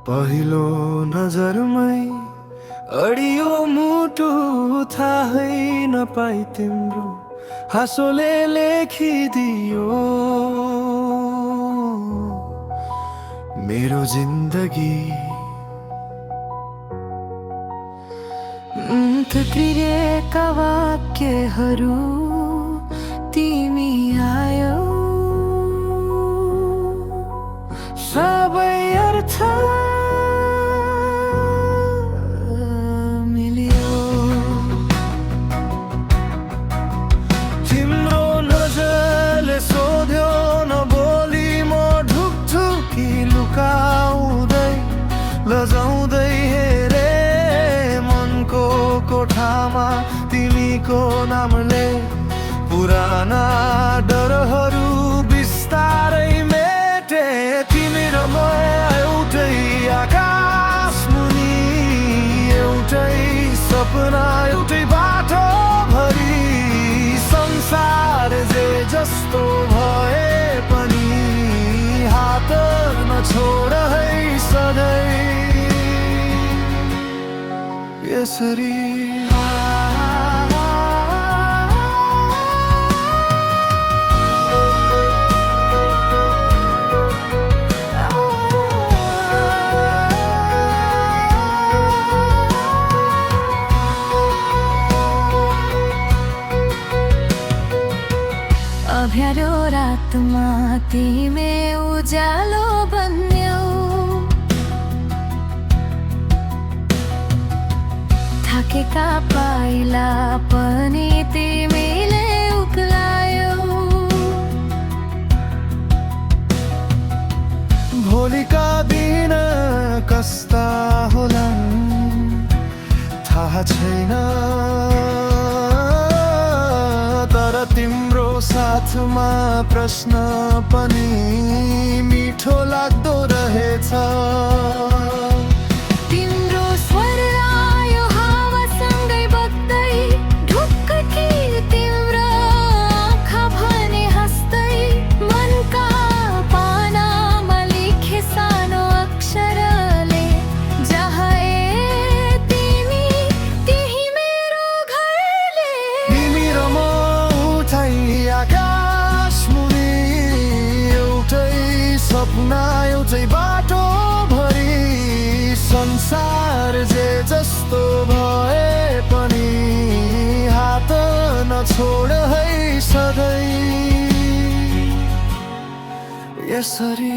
पहिलो नजरमै अडियो मुटु थाहै नपाई तिम्रो हाँसोले लेखिदियो मेरो जिन्दगी। थुत्रिएका वाक्यहरू तिमी आयो, सबै अर्थ मिल्यो। तिम्रो नजरले सोध्यो नबोली म ढुकढुकी लुकाउँदै लजाउँदै हेरे मनको कोठामा तिमीको नामले पुराना डरहरू बिस्तारै मेटे। तिमी र म एउटै आकाश मुनि, एउटै सपना एउटै बाटो भरि। संसार जे जस्तो भए पनि हात नछोड है सधैँ यसरी। अँध्यारो रातमा तिमी उज्यालो बन्यौ, थाकेका पाइला पनि तिमीले उक्लायौ। भोलिका दिन कस्ता होलान् थाहा छैन, तर तिम्रो साथमा प्रश्न पनि मिठो लाग्दो रहेछ। तिम्रो स्वर आयो हावासँगै बग्दै, ढुक्की तिम्रो आँखा भने हाँस्दै। मनका पानामा लेखे सानो अक्षरले, जहाँ तिमी त्यही मेरो घरले। तिमी र म उठै आकाश मुनि, एउटै सपना एउटै बाटो भरि। संसार जे जस्तो भए पनि हात नछोड है सधैँ यसरी।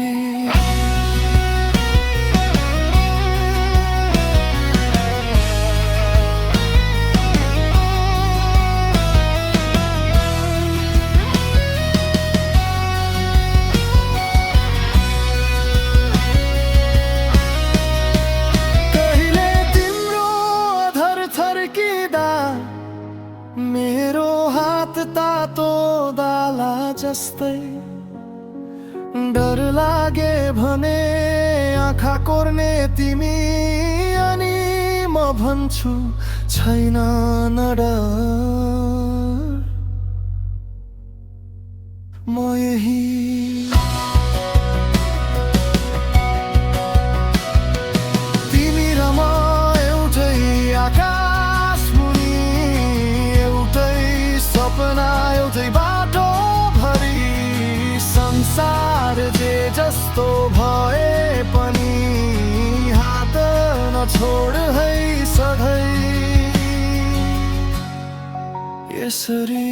मेरो हात तातो दाला जस्तै, डर लागे भने आँखा कोर्ने तिमी, अनि म भन्छु छैन न डर, म यही। एउटै बाटो भरि। संसार जे जस्तो भए पनि हात नछोड है सधैँ यसरी।